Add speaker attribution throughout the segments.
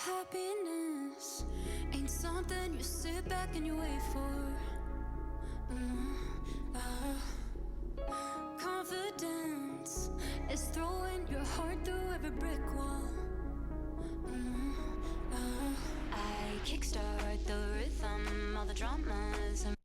Speaker 1: Happiness ain't something you sit back and you wait for. Confidence is throwing your heart through every brick wall. I kickstart the rhythm, all the dramas and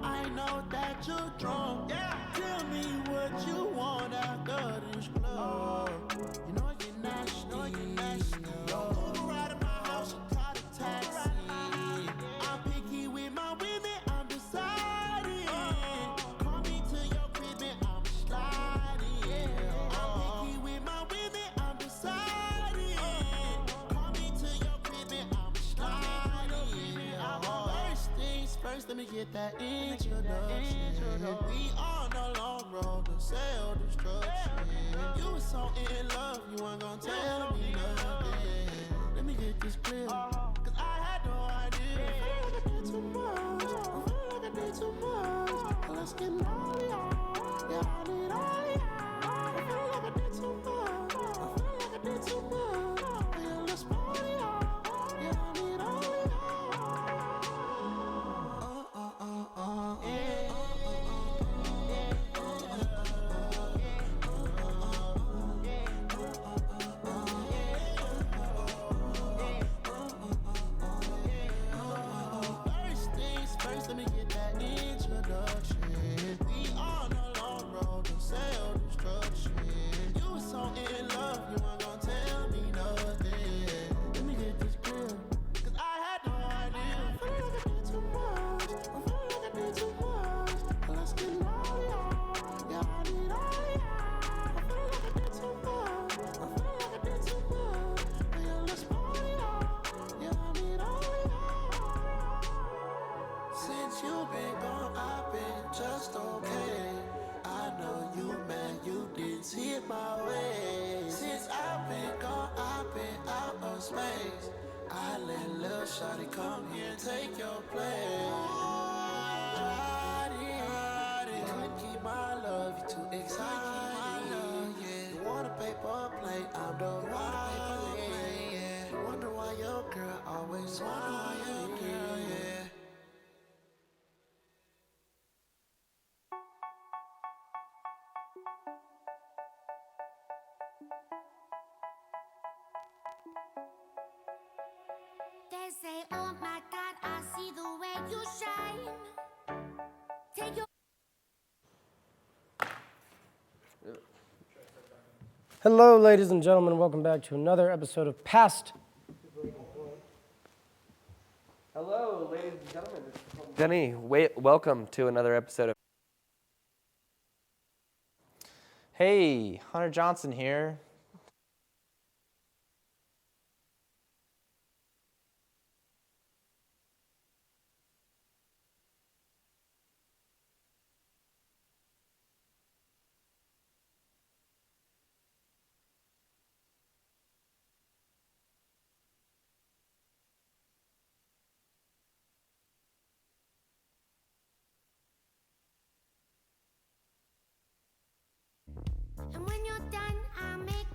Speaker 2: I know that you're drunk. Yeah. Tell me what you want after this club. You know you're nasty. Uber right in my house, you call a taxi. I'm picky with my women, I'm deciding. Call me to your crib and I'm sliding. I'm picky with my women, I'm deciding. Call me to your crib and I'm sliding. First things first, let me get that introduction. We on the long road to self-destruction. You was so in love, you weren't gonna tell me nothing. Let me get this clear, cause I had no idea. I feel like I did too much. I feel like I did too much. Let's get all y'all. Yeah, I need all y'all. I feel like I did too much. I feel like I did too much. Yeah, let's party y'all. Yeah, I need all y'all. space. I let little shawty come here and take your place. Couldn't keep my love, you too excited. Yeah. You want a paper plate, I'm the wild. Yeah. You wonder why your girl always wonder why your girl, yeah.
Speaker 1: They say, oh my God, I see the way you shine. Take your
Speaker 3: Hello, ladies and gentlemen. Welcome back to another episode of Past.
Speaker 4: Hello, ladies and gentlemen. Denny, welcome to another episode of.
Speaker 5: Hey, Hunter Johnson here.
Speaker 1: And when you're done, I'll make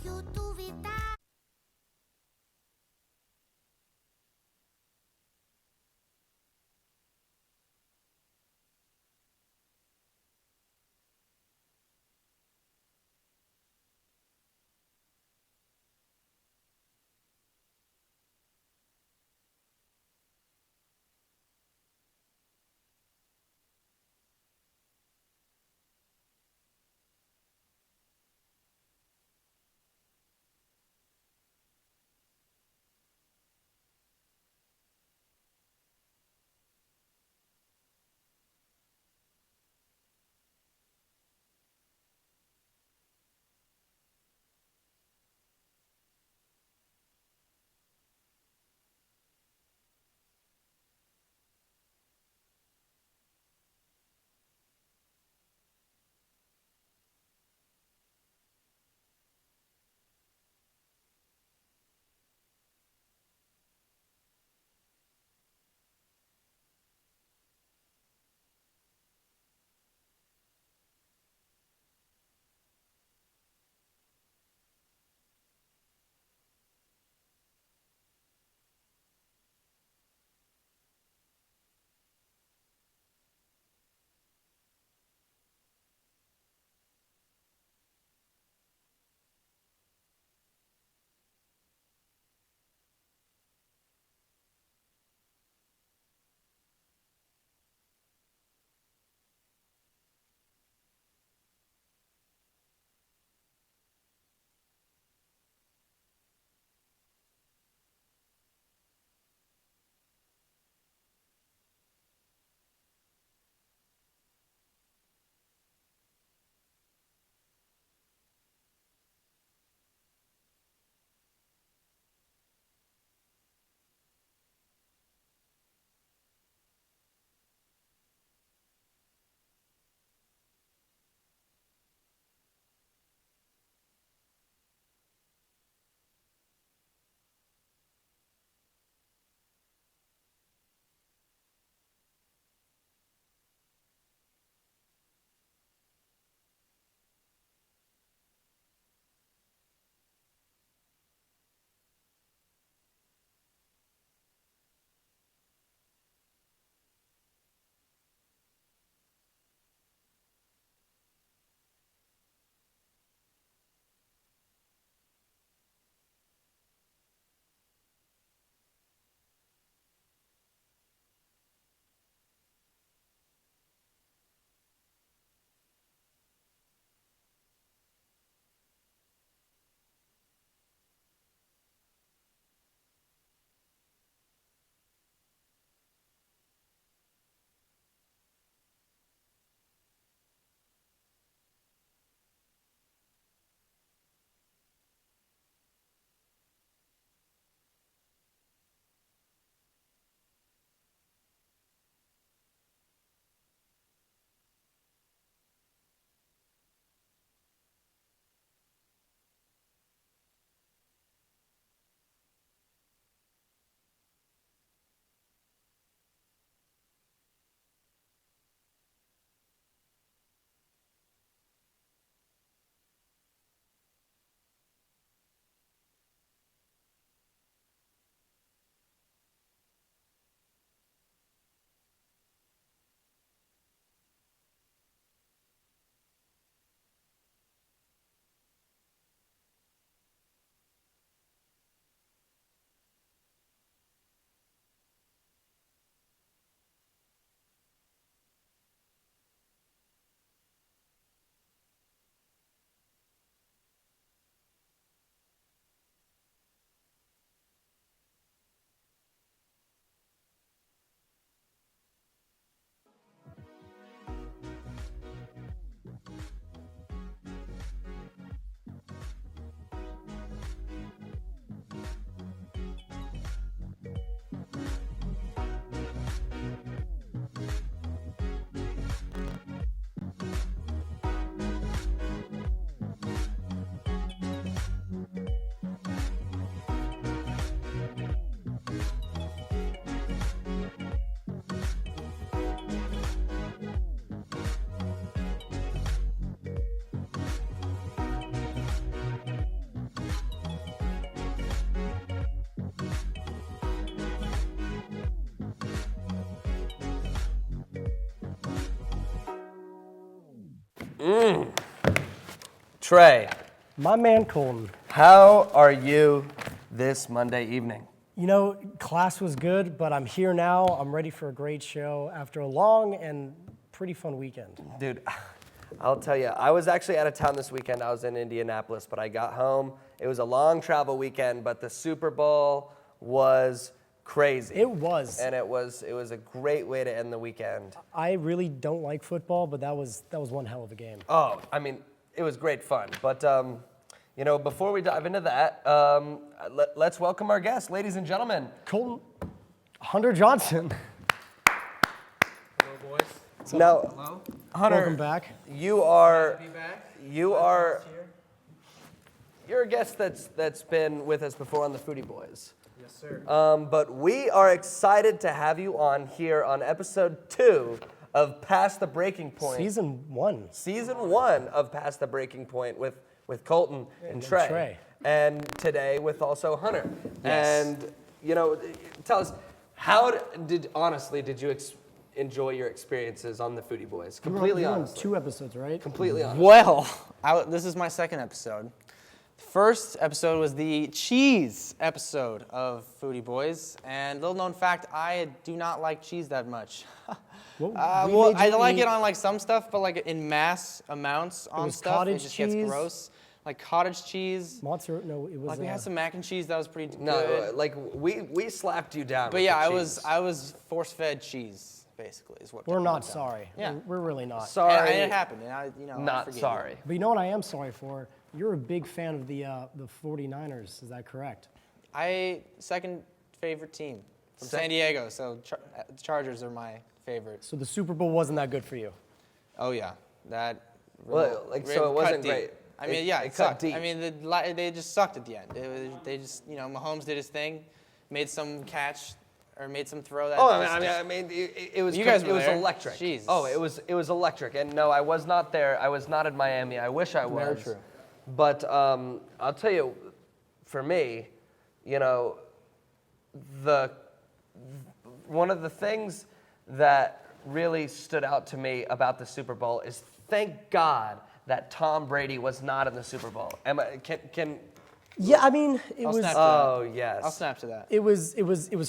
Speaker 4: Trey,
Speaker 3: My man Colton.
Speaker 4: how are you this Monday evening?
Speaker 3: You know, class was good, but I'm here now. I'm ready for a great show after a long and pretty fun weekend.
Speaker 4: Dude, I'll tell you, I was actually out of town this weekend. I was in Indianapolis, but I got home. It was a long travel weekend, but the Super Bowl was crazy.
Speaker 3: It was.
Speaker 4: And it was a great way to end the weekend.
Speaker 3: I really don't like football, but that was one hell of a game.
Speaker 4: Oh, I mean, it was great fun. But, you know, before we dive into that, let's welcome our guest, ladies and gentlemen.
Speaker 3: Colton, Hunter Johnson.
Speaker 5: Hello, boys.
Speaker 4: Now,
Speaker 5: Hello.
Speaker 4: Hunter,
Speaker 3: Welcome back.
Speaker 4: you are
Speaker 5: Be back.
Speaker 4: you're a guest that's been with us before on the Foodie Boys.
Speaker 5: Yes, sir.
Speaker 4: But we are excited to have you on here on episode 2 of Past the Breaking Point.
Speaker 3: Season 1.
Speaker 4: Season 1 of Past the Breaking Point with Colton and Trey. And today with also Hunter.
Speaker 5: Yes.
Speaker 4: And, you know, tell us, how did you enjoy your experiences on the Foodie Boys? Completely
Speaker 3: You're on
Speaker 4: honest.
Speaker 3: 2 episodes, right?
Speaker 4: Completely honest.
Speaker 5: Well, this is my second episode. The first episode was the cheese episode of Foodie Boys, and little known fact, I do not like cheese that much.
Speaker 3: What- we
Speaker 5: Well,
Speaker 3: made
Speaker 5: I
Speaker 3: you
Speaker 5: like
Speaker 3: eat-
Speaker 5: it on like some stuff, but like in mass amounts on
Speaker 3: was
Speaker 5: stuff, it
Speaker 3: cottage
Speaker 5: just
Speaker 3: cheese?
Speaker 5: gets gross. Like cottage cheese.
Speaker 3: Mozzarella? No, it was.
Speaker 5: Like we had some mac and cheese that was pretty
Speaker 4: No,
Speaker 5: good.
Speaker 4: like we slapped you down.
Speaker 5: But
Speaker 4: with
Speaker 5: yeah,
Speaker 4: the
Speaker 5: I
Speaker 4: cheese.
Speaker 5: was force-fed cheese, basically, is what.
Speaker 3: We're
Speaker 5: got
Speaker 3: not
Speaker 5: done.
Speaker 3: sorry.
Speaker 5: Yeah.
Speaker 3: We're really not.
Speaker 4: Sorry.
Speaker 5: And it happened, and I
Speaker 4: Not
Speaker 5: forgive you.
Speaker 4: sorry.
Speaker 3: But you know what I am sorry for? You're a big fan of the 49ers. Is that correct?
Speaker 5: Second favorite team from
Speaker 4: Sec-
Speaker 5: San Diego, so Chargers are my favorite.
Speaker 3: So the Super Bowl wasn't that good for you.
Speaker 5: Oh yeah, that.
Speaker 4: Well, like, so it
Speaker 5: cut
Speaker 4: wasn't
Speaker 5: deep.
Speaker 4: great.
Speaker 5: I mean,
Speaker 4: It-
Speaker 5: yeah,
Speaker 4: it
Speaker 5: it
Speaker 4: cut
Speaker 5: sucked.
Speaker 4: deep.
Speaker 5: I mean, they just sucked at the end. They just, Mahomes did his thing, made some catch, or made some throw that.
Speaker 4: Oh,
Speaker 5: just-
Speaker 4: I mean, it was.
Speaker 5: You guys
Speaker 4: it
Speaker 5: were
Speaker 4: was
Speaker 5: there.
Speaker 4: electric.
Speaker 5: Jesus.
Speaker 4: Oh, it was electric. And no, I was not there. I was not in Miami. I wish I was.
Speaker 5: Very true.
Speaker 4: But I'll tell you, for me, one of the things that really stood out to me about the Super Bowl is thank God that Tom Brady was not in the Super Bowl. Can
Speaker 3: Yeah, I mean, it
Speaker 5: I'll
Speaker 3: was.
Speaker 5: snap to
Speaker 4: oh
Speaker 5: that.
Speaker 4: yes.
Speaker 5: I'll snap to that.
Speaker 3: It was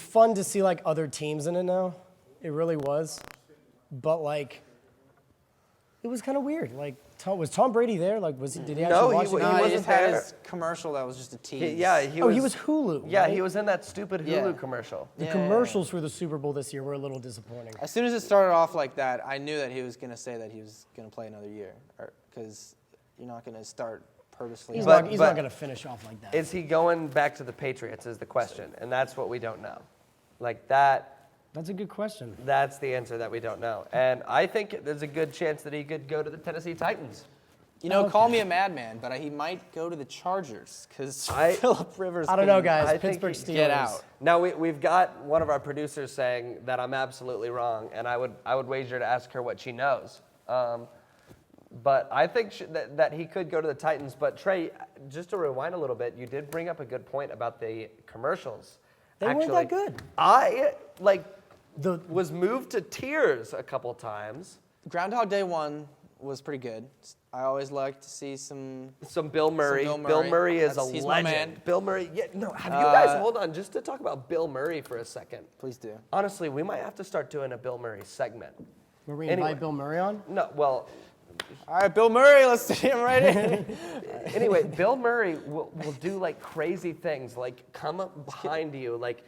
Speaker 3: fun to see like other teams in it now. It really was. But like, it was kind of weird. Like, was Tom Brady there? Like, did he actually
Speaker 4: No, he
Speaker 3: watch
Speaker 4: wa-
Speaker 3: it?
Speaker 4: he
Speaker 5: No, he
Speaker 4: wasn't
Speaker 5: just had
Speaker 4: there.
Speaker 5: his commercial that was just a tease.
Speaker 3: He was Hulu.
Speaker 4: Yeah,
Speaker 3: right?
Speaker 4: he was in that stupid Hulu
Speaker 5: Yeah.
Speaker 4: commercial.
Speaker 3: The
Speaker 5: Yeah.
Speaker 3: commercials for the Super Bowl this year were a little disappointing.
Speaker 5: As soon as it started off like that, I knew that he was going to say that he was going to play another year, because you're not going to start purposely.
Speaker 3: He's
Speaker 4: But-
Speaker 3: not going to finish off like that.
Speaker 4: Is he going back to the Patriots is the question, and that's what we don't know. Like that,
Speaker 3: That's a good question.
Speaker 4: that's the answer that we don't know. And I think there's a good chance that he could go to the Tennessee Titans.
Speaker 5: Call me a madman, but he might go to the Chargers because
Speaker 4: I-
Speaker 5: Phillip Rivers.
Speaker 3: I don't know,
Speaker 5: can
Speaker 3: guys.
Speaker 4: I think
Speaker 3: Pittsburgh
Speaker 4: he-
Speaker 3: Steelers.
Speaker 5: Get out.
Speaker 4: Now we've got one of our producers saying that I'm absolutely wrong, and I would wager to ask her what she knows. But I think that he could go to the Titans. But Trey, just to rewind a little bit, you did bring up a good point about the commercials.
Speaker 3: They weren't that good.
Speaker 4: I
Speaker 3: The
Speaker 4: was moved to tears a couple times.
Speaker 5: Groundhog Day 1 was pretty good. I always like to see some.
Speaker 4: Some Bill Murray.
Speaker 5: Bill
Speaker 4: Bill
Speaker 5: Murray.
Speaker 4: Murray is a
Speaker 5: He's my
Speaker 4: legend.
Speaker 5: man.
Speaker 4: Bill Murray. Yeah, no, have you guys hold on just to talk about Bill Murray for a second?
Speaker 5: Please do.
Speaker 4: Honestly, we might have to start doing a Bill Murray segment.
Speaker 3: were we
Speaker 4: Anyway.
Speaker 3: invite Bill Murray on?
Speaker 4: No, well,
Speaker 5: All right, Bill Murray, let's see him right in.
Speaker 4: anyway, Bill Murray will do like crazy things, like come up behind you, like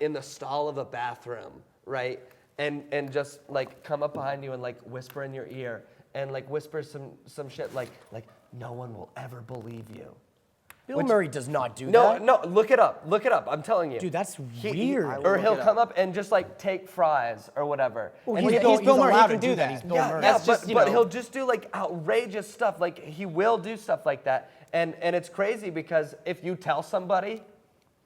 Speaker 4: in the stall of a bathroom, right? And just like come up behind you and like whisper in your ear and like whisper some shit like no one will ever believe you.
Speaker 3: Bill Murray does not do
Speaker 4: No,
Speaker 3: that.
Speaker 4: no, look it up. Look it up. I'm telling you.
Speaker 3: Dude, that's
Speaker 4: He-
Speaker 3: weird.
Speaker 4: Or
Speaker 5: look
Speaker 4: he'll
Speaker 5: it
Speaker 4: come up and just like take fries or whatever.
Speaker 3: Well,
Speaker 4: And
Speaker 3: he's
Speaker 4: he-
Speaker 3: Bill-
Speaker 5: Bill Murray, he
Speaker 3: allowed
Speaker 5: can
Speaker 3: to
Speaker 5: do that.
Speaker 3: He's Bill
Speaker 4: yeah,
Speaker 3: Murray.
Speaker 4: yeah,
Speaker 5: That's
Speaker 4: but,
Speaker 5: just, you
Speaker 4: but
Speaker 5: know.
Speaker 4: he'll just do like outrageous stuff. Like he will do stuff like that, and it's crazy because if you tell somebody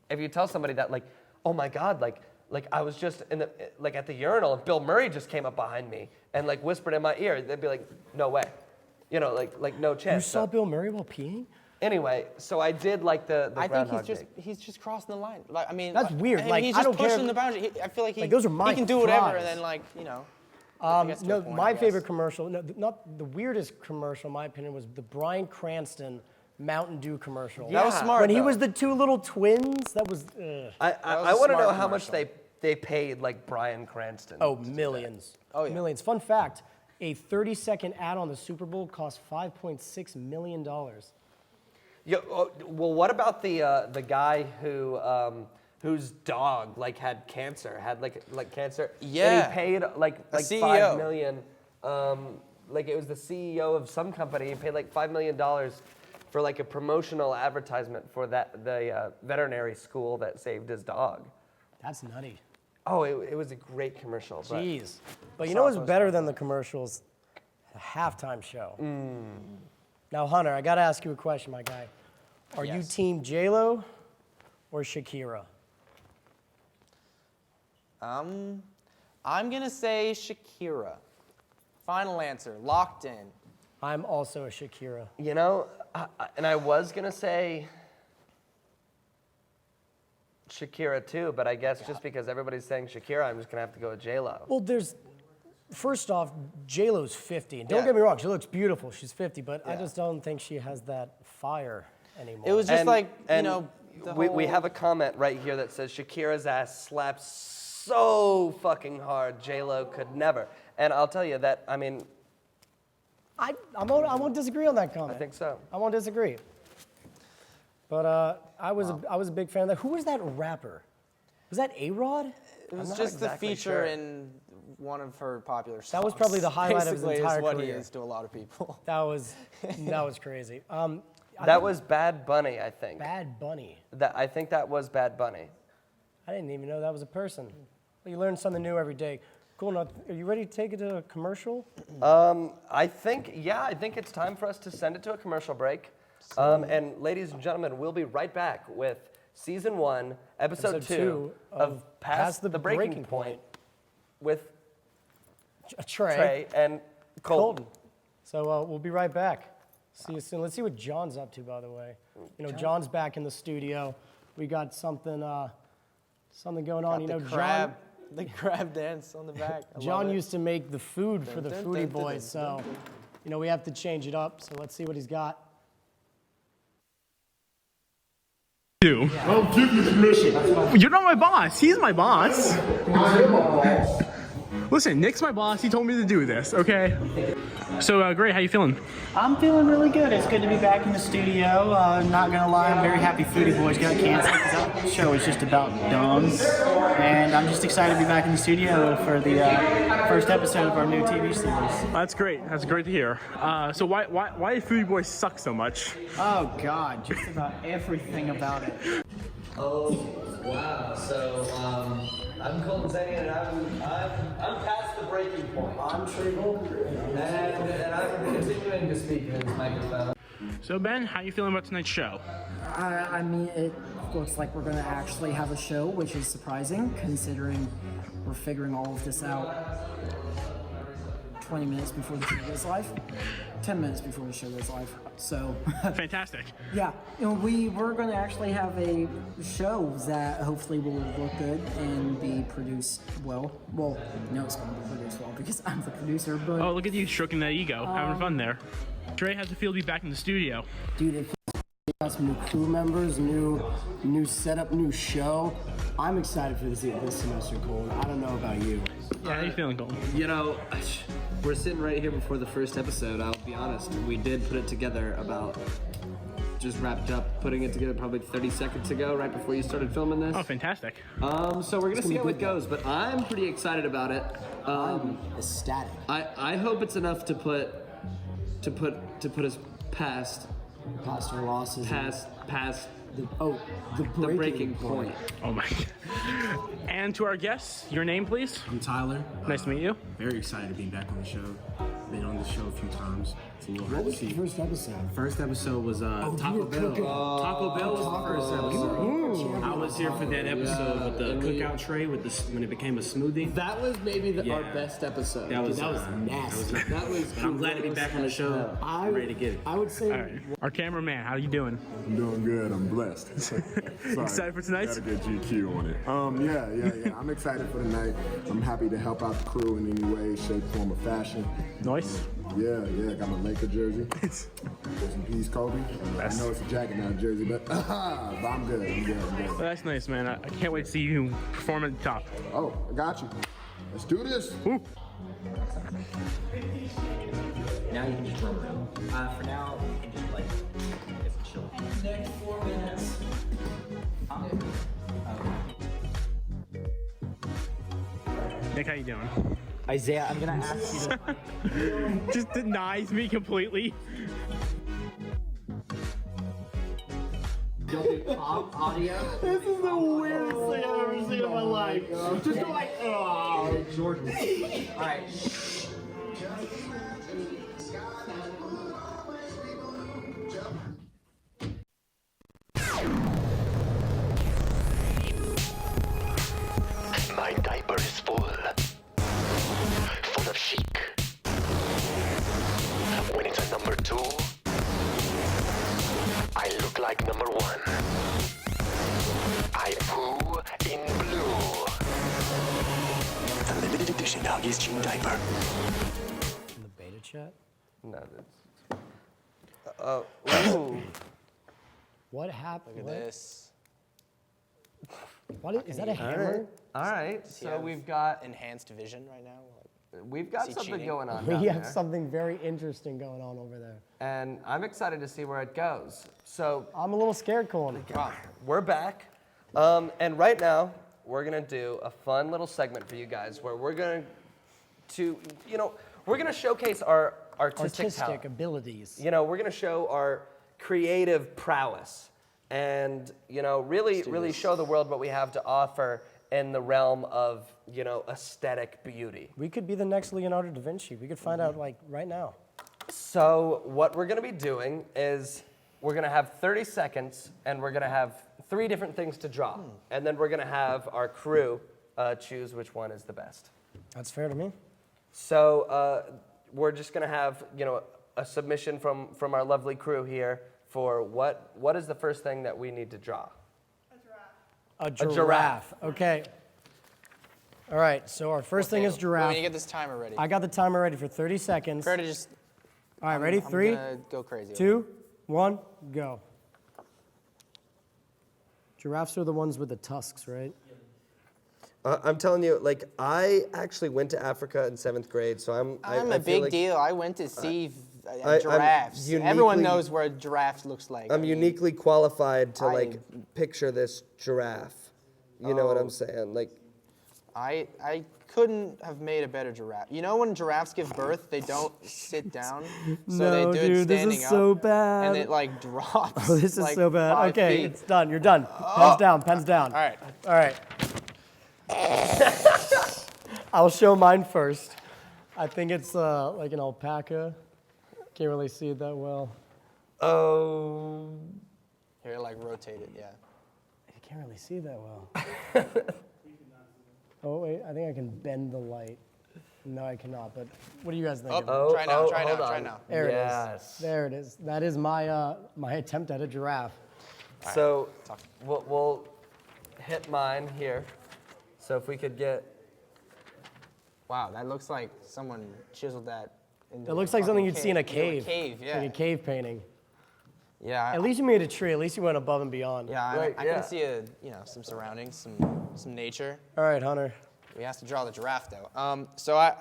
Speaker 4: that like, oh my God, like I was just in the like at the urinal and Bill Murray just came up behind me and like whispered in my ear, they'd be like, no way, like no
Speaker 3: You
Speaker 4: chance.
Speaker 3: saw
Speaker 4: So,
Speaker 3: Bill Murray while peeing?
Speaker 4: anyway, so I did like the
Speaker 5: I think
Speaker 4: Groundhog Day.
Speaker 5: he's just crossing the line. Like I mean,
Speaker 3: That's weird.
Speaker 5: and
Speaker 3: Like,
Speaker 5: he's
Speaker 3: I
Speaker 5: just
Speaker 3: don't care
Speaker 5: pushing
Speaker 3: if-
Speaker 5: the boundary. I feel like
Speaker 3: Like, those are my
Speaker 5: he can do whatever,
Speaker 3: fries.
Speaker 5: and then gets to a
Speaker 3: No,
Speaker 5: point, I
Speaker 3: my
Speaker 5: guess.
Speaker 3: favorite commercial, no, not the weirdest commercial in my opinion, was the Bryan Cranston Mountain Dew commercial.
Speaker 5: That was smart.
Speaker 3: When he
Speaker 5: though.
Speaker 3: was the two little twins, that was,
Speaker 4: I
Speaker 5: a
Speaker 4: want to know
Speaker 5: smart
Speaker 4: how much
Speaker 5: commercial.
Speaker 4: they paid like Bryan Cranston.
Speaker 3: oh, millions.
Speaker 5: Oh, yeah.
Speaker 3: Millions. Fun fact, a 30-second ad on the Super Bowl cost $5.6 million.
Speaker 4: Well, what about the guy whose dog like had cancer, had like cancer?
Speaker 5: Yeah.
Speaker 4: And he paid like
Speaker 5: CEO.
Speaker 4: $5 million. Like it was the CEO of some company. He paid like $5 million for like a promotional advertisement for the veterinary school that saved his dog.
Speaker 3: That's nutty.
Speaker 4: Oh, it was a great commercial. But
Speaker 3: Jeez. But you know what's better than the commercials? A halftime show. Now, Hunter, I got to ask you a question, my guy. Are you
Speaker 5: Yes.
Speaker 3: team J-Lo or Shakira?
Speaker 5: I'm gonna say Shakira. Final answer, locked in.
Speaker 3: I'm also a Shakira.
Speaker 4: You know, and I was gonna say Shakira too, but I guess just because everybody's saying Shakira, I'm just gonna have to go with J-Lo.
Speaker 3: Well, first off, J-Lo's 50. And don't
Speaker 4: Yeah.
Speaker 3: get me wrong, she looks beautiful. She's 50, but I just don't think she has that fire anymore.
Speaker 5: It was just
Speaker 4: And
Speaker 5: the
Speaker 4: we
Speaker 5: whole-
Speaker 4: have a comment right here that says Shakira's ass slaps so fucking hard, J-Lo could never. And I'll tell you that, I mean,
Speaker 3: I won't disagree on that comment.
Speaker 4: I think so.
Speaker 3: I won't disagree. But I was a big fan of that. Who was that rapper? Was that A-Rod?
Speaker 5: It was
Speaker 4: not
Speaker 5: just
Speaker 4: exactly
Speaker 5: the feature
Speaker 4: sure.
Speaker 5: in one of her popular songs.
Speaker 3: That was probably the highlight of his
Speaker 5: Basically,
Speaker 3: entire
Speaker 5: is what
Speaker 3: career.
Speaker 5: he is to a lot of people.
Speaker 3: That was crazy.
Speaker 4: That was Bad Bunny, I think.
Speaker 3: Bad Bunny.
Speaker 4: I think that was Bad Bunny.
Speaker 3: I didn't even know that was a person. Well, you learn something new every day. Cool. Now, are you ready to take it to a commercial?
Speaker 4: I think it's time for us to send it to a commercial break. And ladies and gentlemen, we'll be right back with season 1, episode 2 of Past the Breaking Point with Trey and Colton.
Speaker 3: So we'll be right back. See you soon. Let's see what John's up to, by the way. You know, John's back in the studio. We got something going on. You know,
Speaker 5: The crab dance on the back. I
Speaker 3: John
Speaker 5: love it.
Speaker 3: used to make the food for the
Speaker 5: Dun,
Speaker 3: Foodie
Speaker 5: dun, dun,
Speaker 3: Boys,
Speaker 5: dun,
Speaker 3: so you know we have to change it up. So let's see what he's got.
Speaker 6: do.
Speaker 7: I'll give you permission.
Speaker 6: You're not my boss. He's my boss.
Speaker 7: I am a boss.
Speaker 6: Listen, Nick's my boss. He told me to do this, okay? So, Gray, how you feeling?
Speaker 8: I'm feeling really good. It's good to be back in the studio. Not gonna lie, I'm very happy Foodie Boys got canceled because that show is just about dogs. And I'm just excited to be back in the studio for the first episode of our new TV series.
Speaker 6: That's great. That's great to hear. So why did Foodie Boys suck so much?
Speaker 8: Oh God, just about everything about it.
Speaker 4: Oh, wow. So, I'm Colton Zanian, and I'm past the breaking point. I'm Trey Volker. And I'm continuing to speak in this microphone.
Speaker 6: So, Ben, how you feeling about tonight's show?
Speaker 9: I mean, it looks like we're going to actually have a show, which is surprising considering we're figuring all of this out 20 minutes before the show goes live, 10 minutes before the show goes live. So,
Speaker 6: Fantastic.
Speaker 9: yeah, you know, we're going to actually have a show that hopefully will look good and be produced well. Well, no, it's going to be produced well because I'm the producer, but
Speaker 6: Oh, look at you stroking that ego, having fun there. Trey, how's it feel to be back in the studio?
Speaker 3: Dude, it got some new crew members, new setup, new show. I'm excited for this semester, Cole. I don't know about you.
Speaker 6: Yeah, how you feeling, Colton?
Speaker 10: You know, we're sitting right here before the first episode. I'll be honest, we did put it together about, just wrapped up putting it together probably 30 seconds ago, right before you started filming this.
Speaker 6: Oh, fantastic.
Speaker 10: So we're gonna see how it goes, but I'm pretty excited about it.
Speaker 3: I'm ecstatic.
Speaker 10: I hope it's enough to put us past
Speaker 3: Past our losses.
Speaker 10: the breaking point.
Speaker 6: Oh my. And to our guests, your name, please?
Speaker 7: I'm Tyler.
Speaker 6: Nice to meet you.
Speaker 7: Very excited to be back on the show.
Speaker 11: been on the show a few times. It's a little
Speaker 3: What
Speaker 11: hard to
Speaker 3: was the
Speaker 11: see.
Speaker 3: first episode?
Speaker 11: First episode was Taco
Speaker 3: you were
Speaker 11: Bell.
Speaker 3: cooking.
Speaker 11: Taco Bell was the first episode. I was here for that episode with the cookout tray with when it became a smoothie.
Speaker 10: That was maybe our best episode.
Speaker 11: That was
Speaker 3: nasty.
Speaker 10: That was.
Speaker 11: But I'm glad to be back on the show. I'm ready to get it.
Speaker 3: I would say.
Speaker 6: All right. Our cameraman, how you doing?
Speaker 7: I'm doing good. I'm blessed.
Speaker 6: Excited for tonight?
Speaker 7: Gotta get GQ on it. Yeah. I'm excited for the night. I'm happy to help out the crew in any way, shape, form, or fashion.
Speaker 6: Nice.
Speaker 7: Yeah. Got my Laker jersey. Rest in peace, Kobe. I know it's a jacket, not a jersey, but I'm good.
Speaker 6: Well, that's nice, man. I can't wait to see you perform at the top.
Speaker 7: Oh, I got you. Let's do this.
Speaker 6: Woo.
Speaker 12: Now you can just drum around. For now, you can just like get chill. Next 4 minutes.
Speaker 6: Nick, how you doing?
Speaker 12: Isaiah, I'm gonna ask you to
Speaker 6: Just denies me completely.
Speaker 12: audio.
Speaker 3: This is the weirdest thing I've ever seen in my life. Just go like, oh,
Speaker 12: Jordan. All right.
Speaker 13: My diaper is full of chic. When it's a number 2, I look like number 1. I poo in blue. The limited edition Huggies Jean diaper.
Speaker 3: In the beta chat?
Speaker 4: No, that's. Ooh.
Speaker 3: What happened?
Speaker 5: Look at this.
Speaker 3: What is that a hammer?
Speaker 4: All right. So we've got
Speaker 5: enhanced vision right now.
Speaker 4: we've got
Speaker 5: Is he
Speaker 4: something
Speaker 5: cheating?
Speaker 4: going on.
Speaker 3: We
Speaker 4: down
Speaker 3: have
Speaker 4: there.
Speaker 3: something very interesting going on over there.
Speaker 4: And I'm excited to see where it goes. So
Speaker 3: I'm a little scared, Colin.
Speaker 4: we're back, and right now we're gonna do a fun little segment for you guys where we're gonna showcase our artistic talent.
Speaker 3: abilities.
Speaker 4: We're gonna show our creative prowess, and really show the world what we have to offer in the realm of aesthetic beauty.
Speaker 3: We could be the next Leonardo da Vinci. We could find out like right now.
Speaker 4: So what we're gonna be doing is we're gonna have 30 seconds and we're gonna have 3 different things to draw. And then we're gonna have our crew choose which one is the best.
Speaker 3: That's fair to me.
Speaker 4: So we're just gonna have a submission from our lovely crew here for what is the first thing that we need to draw?
Speaker 3: A giraffe. Okay. All right, so our first thing is giraffe.
Speaker 5: When you get this timer ready.
Speaker 3: I got the timer ready for 30 seconds.
Speaker 5: Fair to just.
Speaker 3: All right, ready?
Speaker 5: I'm
Speaker 3: 3,
Speaker 5: gonna go crazy.
Speaker 3: 2, 1, go. Giraffes are the ones with the tusks, right?
Speaker 4: I'm telling you, I actually went to Africa in 7th grade, so
Speaker 5: I'm a big deal. I went to see
Speaker 4: I'm
Speaker 5: giraffes. Everyone
Speaker 4: uniquely-
Speaker 5: knows what a giraffe looks like.
Speaker 4: I'm uniquely qualified to picture this giraffe. You know what I'm saying?
Speaker 5: I couldn't have made a better giraffe. You know when giraffes give birth, they don't sit down, so
Speaker 3: No,
Speaker 5: they do
Speaker 3: dude,
Speaker 5: it standing
Speaker 3: this is so
Speaker 5: up,
Speaker 3: bad.
Speaker 5: and it drops.
Speaker 3: Oh, this is
Speaker 5: like
Speaker 3: so bad.
Speaker 5: 5
Speaker 3: Okay,
Speaker 5: feet.
Speaker 3: it's done. You're done. Pens down. Pens down.
Speaker 5: All right.
Speaker 3: All right. I'll show mine first. I think it's like an alpaca. Can't really see it that well.
Speaker 4: Oh.
Speaker 5: Here, rotate it, yeah.
Speaker 3: I can't really see that well. Oh, wait, I think I can bend the light. No, I cannot, but what do you guys think?
Speaker 5: Try now, try
Speaker 4: hold
Speaker 5: now.
Speaker 4: on.
Speaker 3: There it
Speaker 4: Yes.
Speaker 3: is. There it is. That is my my attempt at a giraffe.
Speaker 4: So we'll hit mine here. So if we could get.
Speaker 5: Wow, that looks like someone chiseled that into
Speaker 3: It looks like something
Speaker 5: fucking
Speaker 3: you'd see in a
Speaker 5: into
Speaker 3: cave.
Speaker 5: cave, yeah.
Speaker 3: Like a cave painting.
Speaker 5: Yeah.
Speaker 3: At least you made a tree. At least you went above and beyond.
Speaker 5: Yeah,
Speaker 4: Right,
Speaker 5: I
Speaker 4: yeah.
Speaker 5: can see some surroundings, some nature.
Speaker 3: All right, Hunter.
Speaker 5: We have to draw the giraffe though. So I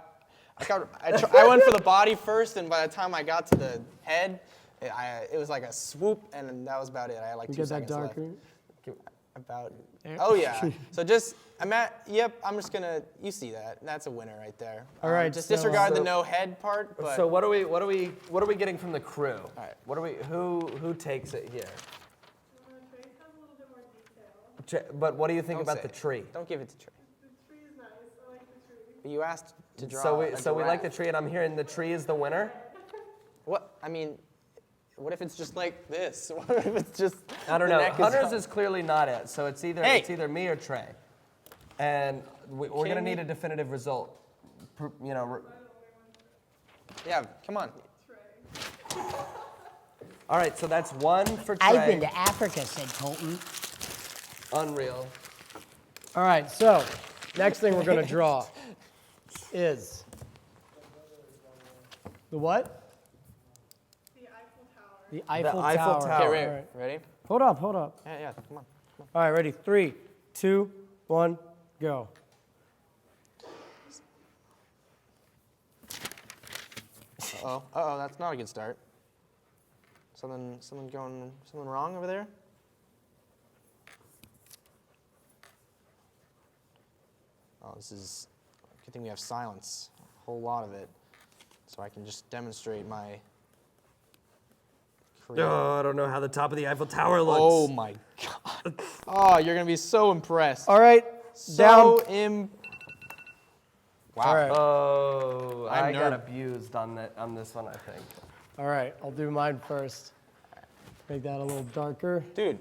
Speaker 5: went for the body first, and by the time I got to the head, it was like a swoop, and that was about it. I had like
Speaker 3: You
Speaker 5: 2
Speaker 3: get that
Speaker 5: seconds left.
Speaker 3: darker?
Speaker 5: About. Oh yeah. So just Yep. I'm just gonna. You see that? That's a winner right there.
Speaker 3: All right,
Speaker 5: Just
Speaker 3: so-
Speaker 5: disregard the no head part. But
Speaker 4: So what are we getting from the crew?
Speaker 5: All right.
Speaker 4: What are we? Who takes it here? But what do you think
Speaker 5: Don't
Speaker 4: about
Speaker 5: say
Speaker 4: the
Speaker 5: it.
Speaker 4: tree?
Speaker 5: Don't give it to Trey. The tree is nice. I like the tree. But you asked to draw.
Speaker 4: So we like the tree, and I'm hearing the tree is the winner.
Speaker 5: What? I mean, what if it's just like this? What if it's just?
Speaker 4: I don't
Speaker 5: the
Speaker 4: know.
Speaker 5: neck
Speaker 4: Hunters
Speaker 5: up?
Speaker 4: is clearly not it. So it's either me or Trey, and we're gonna need a definitive result. You know.
Speaker 5: Yeah. Come on.
Speaker 4: All right. So that's one for Trey.
Speaker 3: I've been to Africa, said Colton.
Speaker 4: Unreal.
Speaker 3: All right, so next thing we're going to draw is the what? The Eiffel Tower.
Speaker 4: The Eiffel Tower.
Speaker 5: Okay,
Speaker 3: All right.
Speaker 5: ready?
Speaker 3: Hold up.
Speaker 5: Yeah, come on.
Speaker 3: All right, ready? 3, 2, 1, go.
Speaker 5: Uh-oh, that's not a good start. Something wrong over there? Oh, this is, good thing we have silence, a whole lot of it, so I can just demonstrate my creative.
Speaker 4: Oh, I don't know how the top of the Eiffel Tower looks.
Speaker 5: Oh my God. Oh, you're gonna be so impressed.
Speaker 3: All right,
Speaker 5: So
Speaker 3: down.
Speaker 5: Wow.
Speaker 3: All right.
Speaker 4: Oh, I got
Speaker 5: nervous.
Speaker 4: abused on this one, I think.
Speaker 3: All right, I'll do mine first. Make that a little darker.
Speaker 5: Dude.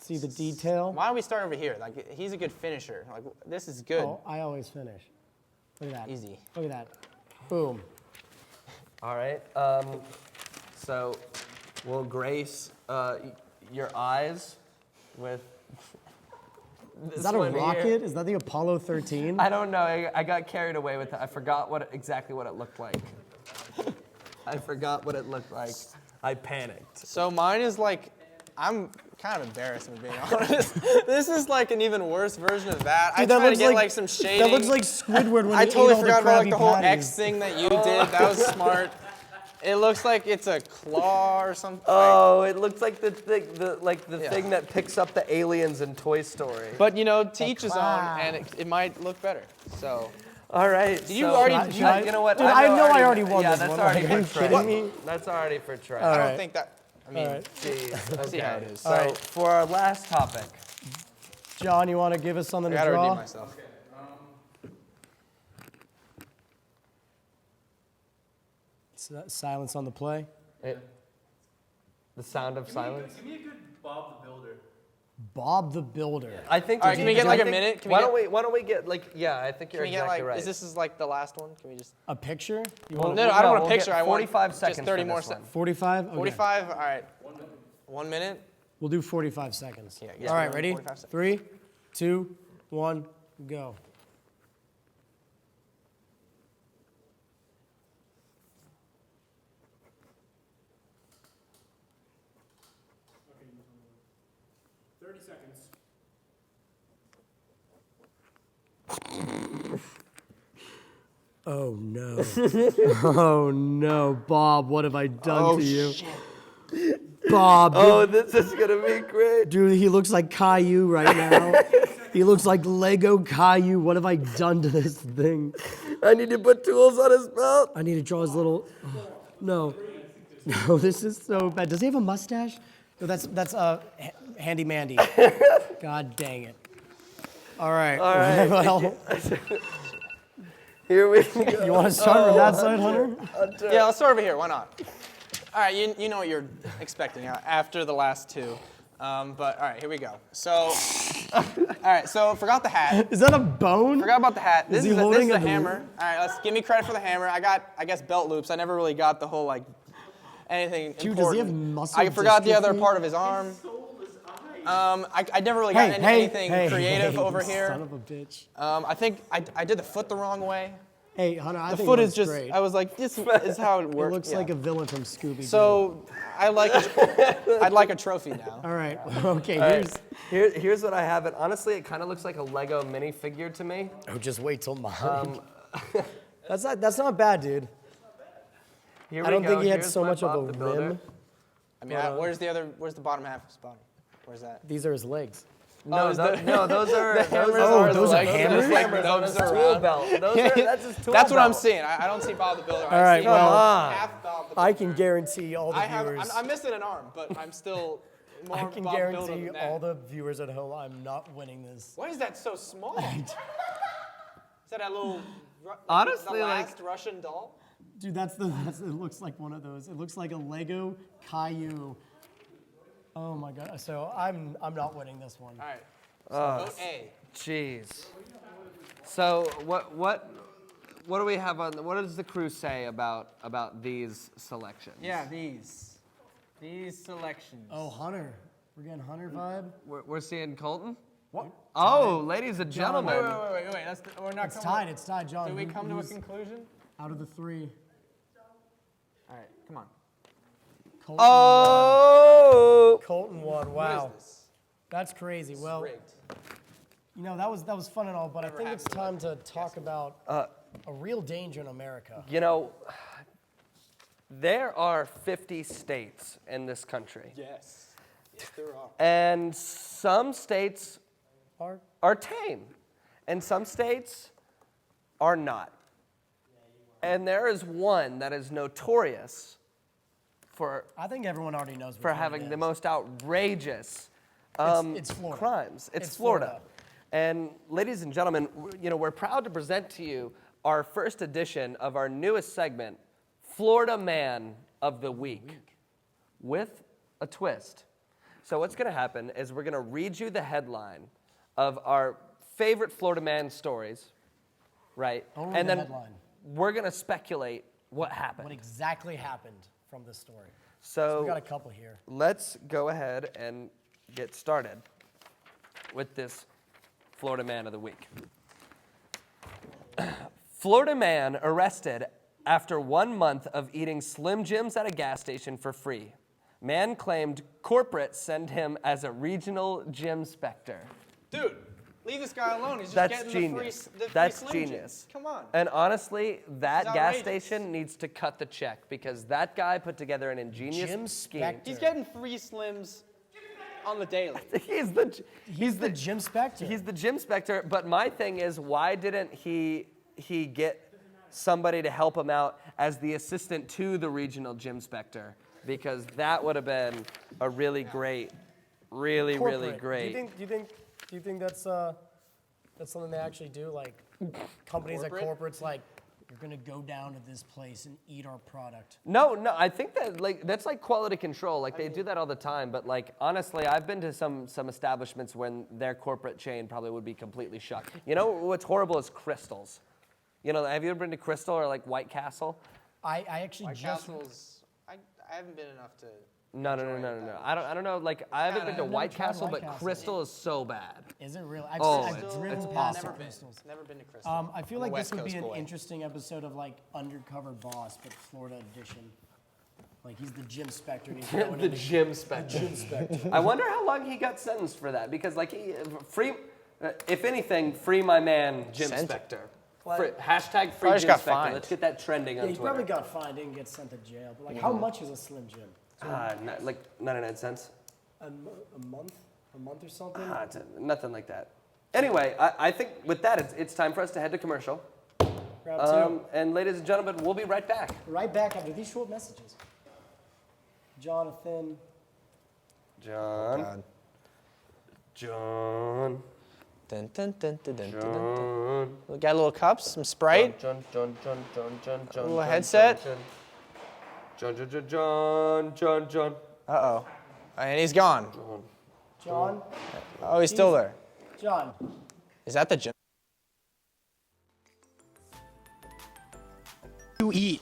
Speaker 3: See the detail.
Speaker 5: Why don't we start over here? Like, he's a good finisher. Like, this is good.
Speaker 3: Oh, I always finish. Look at that.
Speaker 5: Easy.
Speaker 3: Look at that. Boom.
Speaker 4: All right. So we'll grace your eyes with.
Speaker 3: Is that a rocket? Is that the Apollo 13?
Speaker 4: I don't know. I got carried away with it. I forgot exactly what it looked like. I forgot what it looked like. I panicked.
Speaker 5: So mine is like, I'm kind of embarrassed, if I'm being honest. This is like an even worse version of that.
Speaker 3: Dude,
Speaker 5: I tried to get like some shading.
Speaker 3: That looks like Squidward when
Speaker 5: I
Speaker 3: he
Speaker 5: totally
Speaker 3: ate all
Speaker 5: forgot
Speaker 3: the
Speaker 5: about like
Speaker 3: Krabby
Speaker 5: the whole
Speaker 3: Patties.
Speaker 5: X thing that you did. That was smart. It looks like it's a claw or something.
Speaker 4: Oh, it looks like the thing that picks up the aliens in Toy Story.
Speaker 5: But you know, to each his own, and it might look better. So.
Speaker 4: All right.
Speaker 5: Did you already?
Speaker 4: You know what?
Speaker 3: Dude, I know I already won
Speaker 4: yeah,
Speaker 3: this
Speaker 4: that's
Speaker 3: one.
Speaker 4: already
Speaker 3: Like, are you
Speaker 4: for Trey.
Speaker 3: kidding me?
Speaker 4: That's already for Trey.
Speaker 5: I don't think that. I mean,
Speaker 4: Jeez. Okay.
Speaker 5: see how it is.
Speaker 4: So for our last topic,
Speaker 3: John, you want to give us something
Speaker 5: I
Speaker 3: to
Speaker 5: gotta
Speaker 3: draw?
Speaker 5: redeem myself.
Speaker 3: Silence on the play.
Speaker 4: The sound of silence.
Speaker 11: Give me a good Bob the Builder.
Speaker 3: Bob the Builder.
Speaker 4: I think.
Speaker 5: All right, can we get like a minute?
Speaker 4: Why don't we get like? Yeah, I think you're
Speaker 5: Can we get
Speaker 4: exactly
Speaker 5: like?
Speaker 4: right.
Speaker 5: Is this like the last one? Can we just?
Speaker 3: A picture? You
Speaker 5: Well,
Speaker 3: want
Speaker 5: no, I don't want a
Speaker 4: we'll
Speaker 5: picture.
Speaker 4: get
Speaker 5: I want
Speaker 4: 45 seconds
Speaker 5: just 30
Speaker 4: for
Speaker 5: more
Speaker 4: this one.
Speaker 5: seconds.
Speaker 3: 45? Okay.
Speaker 5: 45. All right. 1 minute.
Speaker 3: We'll do 45 seconds.
Speaker 5: Yeah,
Speaker 3: All right, ready?
Speaker 5: 45 seconds.
Speaker 3: 3, 2, 1, go. Oh no. Oh no, Bob, what have I done to you? Bob.
Speaker 4: Oh, this is gonna be great.
Speaker 3: Dude, he looks like Caillou right now. He looks like Lego Caillou. What have I done to this thing?
Speaker 4: I need to put tools on his belt.
Speaker 3: I need to draw his little. Oh, no. No, this is so bad. Does he have a mustache? No, that's Handy Mandy. God dang it. All right.
Speaker 4: All right.
Speaker 3: Well,
Speaker 4: here we go.
Speaker 3: you want to start from that side, Hunter?
Speaker 5: Yeah, let's start over here. Why not? All right, you know what you're expecting after the last two. But all right, here we go. So, all right, so forgot the hat.
Speaker 3: Is that a bone?
Speaker 5: Forgot about the hat. This
Speaker 3: he
Speaker 5: is a
Speaker 3: holding a
Speaker 5: hammer. All right, let's give me credit for the hammer. I got, I guess, belt loops. I never really got the whole like anything
Speaker 3: Dude,
Speaker 5: important.
Speaker 3: does he have muscle
Speaker 5: I forgot the other
Speaker 3: dystrophy?
Speaker 5: part of his arm. I never really got anything creative over here.
Speaker 3: Son of a bitch.
Speaker 5: I think I did the foot the wrong way.
Speaker 3: Hey, Hunter, I
Speaker 5: The
Speaker 3: think
Speaker 5: foot
Speaker 3: it
Speaker 5: is
Speaker 3: looks
Speaker 5: just.
Speaker 3: great.
Speaker 5: I was like, this is how it
Speaker 3: It
Speaker 5: works.
Speaker 3: looks like a villain from Scooby-Doo.
Speaker 5: So, I'd like a trophy now.
Speaker 3: All right. Okay.
Speaker 4: Here's what I have. And honestly, it kind of looks like a Lego minifigure to me.
Speaker 3: Oh, just wait till mine. That's not bad, dude.
Speaker 4: Here
Speaker 3: I don't
Speaker 4: we go.
Speaker 3: think he had
Speaker 4: Here's
Speaker 3: so
Speaker 4: my
Speaker 3: much of
Speaker 4: Bob
Speaker 3: a
Speaker 4: the Builder.
Speaker 3: rim.
Speaker 5: I mean, where's the bottom half of his body? Where's that?
Speaker 3: These are his legs.
Speaker 4: No, those are
Speaker 5: those
Speaker 3: those are
Speaker 5: the legs.
Speaker 3: hammers?
Speaker 5: Just like
Speaker 4: Hammers on his
Speaker 5: nubs
Speaker 4: tool
Speaker 5: around.
Speaker 4: belt. That's his tool
Speaker 5: That's what I'm
Speaker 4: belt.
Speaker 5: seeing. I don't see Bob the Builder.
Speaker 3: All right,
Speaker 5: I see
Speaker 3: well,
Speaker 5: half Bob the Builder.
Speaker 3: I can guarantee all the viewers.
Speaker 5: I'm missing an arm, but I'm still more
Speaker 3: I can
Speaker 5: Bob the Builder
Speaker 3: guarantee
Speaker 5: than that.
Speaker 3: all the viewers at home I'm not winning this.
Speaker 5: Why is that so small? Is that a little
Speaker 4: Honestly,
Speaker 5: the
Speaker 4: like-
Speaker 5: last Russian doll.
Speaker 3: Dude, it looks like one of those. It looks like a Lego Caillou. Oh my god. So I'm not winning this one.
Speaker 5: All right.
Speaker 4: Oh,
Speaker 5: Vote A.
Speaker 4: Jeez. So what do we have on? What does the crew say about these selections?
Speaker 5: Yeah, these selections.
Speaker 3: Oh, Hunter. We're getting Hunter vibe.
Speaker 4: We're seeing Colton.
Speaker 3: What?
Speaker 4: Oh, ladies and gentlemen.
Speaker 5: Wait. We're not.
Speaker 3: It's tied. It's tied, John.
Speaker 5: Did we come to a
Speaker 3: Who's
Speaker 5: conclusion?
Speaker 3: out of the three?
Speaker 5: All right, come on.
Speaker 3: Colton
Speaker 4: Oh.
Speaker 3: won. Colton won. Wow.
Speaker 5: What is this?
Speaker 3: That's crazy. Well,
Speaker 5: Rigged.
Speaker 3: you know, that was fun and all, but I think it's time to talk about a real danger in America.
Speaker 4: You know, there are 50 states in this country.
Speaker 5: Yes. Yes, there are.
Speaker 4: And some states
Speaker 3: Are
Speaker 4: tame, and some states are not. And there is one that is notorious for
Speaker 3: I think everyone already knows.
Speaker 4: for having the most outrageous
Speaker 3: It's Florida.
Speaker 4: crimes. It's
Speaker 3: It's
Speaker 4: Florida.
Speaker 3: Florida.
Speaker 4: And ladies and gentlemen, you know, we're proud to present to you our first edition of our newest segment, Florida Man of the Week, with a twist. So what's going to happen is we're going to read you the headline of our favorite Florida Man stories, right?
Speaker 3: Only
Speaker 4: and
Speaker 3: the
Speaker 4: then
Speaker 3: headline.
Speaker 4: we're going to speculate what happened.
Speaker 3: What exactly happened from this story?
Speaker 4: So
Speaker 3: we got a couple here.
Speaker 4: let's go ahead and get started with this Florida Man of the Week. Florida man arrested after 1 month of eating Slim Jims at a gas station for free. Man claimed corporate sent him as a regional gym specter.
Speaker 5: Dude, leave this guy alone. He's just
Speaker 4: That's
Speaker 5: getting
Speaker 4: genius.
Speaker 5: the free
Speaker 4: That's
Speaker 5: Slim
Speaker 4: genius.
Speaker 5: Jims. Come on.
Speaker 4: And honestly, that
Speaker 5: It's
Speaker 4: gas
Speaker 5: outrageous.
Speaker 4: station needs to cut the check because that guy put together an ingenious
Speaker 3: Gym
Speaker 4: scheme.
Speaker 3: specter.
Speaker 5: He's getting free Slims on the daily.
Speaker 4: He's the
Speaker 3: gym specter.
Speaker 4: He's the gym specter. But my thing is, why didn't he get somebody to help him out as the assistant to the regional gym specter? Because that would have been a really great, really
Speaker 3: Corporate.
Speaker 4: great.
Speaker 3: Do you think that's something they actually do? Like companies like corporates, like you're gonna go down to this place and eat our product.
Speaker 4: No, I think that that's like quality control. Like they do that all the time. But like honestly, I've been to some establishments when their corporate chain probably would be completely shut. You know what's horrible is Crystals. You know, have you ever been to Crystal or like White Castle?
Speaker 3: I actually
Speaker 5: White
Speaker 3: just
Speaker 5: Castle's. I haven't been enough to.
Speaker 4: No. I don't know. Like I haven't been to
Speaker 3: never
Speaker 4: White
Speaker 3: tried
Speaker 4: Castle,
Speaker 3: White
Speaker 4: but
Speaker 3: Castle.
Speaker 4: Crystal is so bad.
Speaker 3: Is it really?
Speaker 4: Oh,
Speaker 3: I've
Speaker 4: it's
Speaker 3: driven
Speaker 4: bad.
Speaker 3: past
Speaker 5: Never
Speaker 3: the
Speaker 5: been.
Speaker 3: Crystals.
Speaker 5: Never been to Crystal.
Speaker 3: I feel
Speaker 5: I'm a
Speaker 3: like this
Speaker 5: West
Speaker 3: would be
Speaker 5: Coast
Speaker 3: an
Speaker 5: boy.
Speaker 3: interesting episode of like Undercover Boss, but Florida edition. Like he's the gym specter. And he's going
Speaker 4: The
Speaker 3: into-
Speaker 4: gym specter.
Speaker 3: The gym specter.
Speaker 4: I wonder how long he got sentenced for that because like if anything, free my man Jim Specter. Hashtag free
Speaker 5: Probably just
Speaker 4: Jim
Speaker 5: got
Speaker 4: Specter.
Speaker 5: fined.
Speaker 4: Let's get that trending
Speaker 3: Yeah,
Speaker 4: on
Speaker 3: he
Speaker 4: Twitter.
Speaker 3: probably got fined, didn't get sent to jail. But like, how much is a Slim Jim?
Speaker 4: Like 99 cents.
Speaker 3: A month or something.
Speaker 4: Nothing like that. Anyway, I think with that, it's time for us to head to commercial.
Speaker 3: Round two.
Speaker 4: And ladies and gentlemen, we'll be right back.
Speaker 3: Right back after these short messages. Jonathan.
Speaker 4: John. John.
Speaker 5: Dun, dun, dun, dun, dun, dun, dun, dun.
Speaker 4: John.
Speaker 5: We got little cups, some Sprite.
Speaker 4: John.
Speaker 5: Little headset.
Speaker 4: John.
Speaker 5: Uh-oh. And he's gone.
Speaker 3: John.
Speaker 5: Oh, he's still there.
Speaker 3: John.
Speaker 5: Is that the gym?
Speaker 14: You eat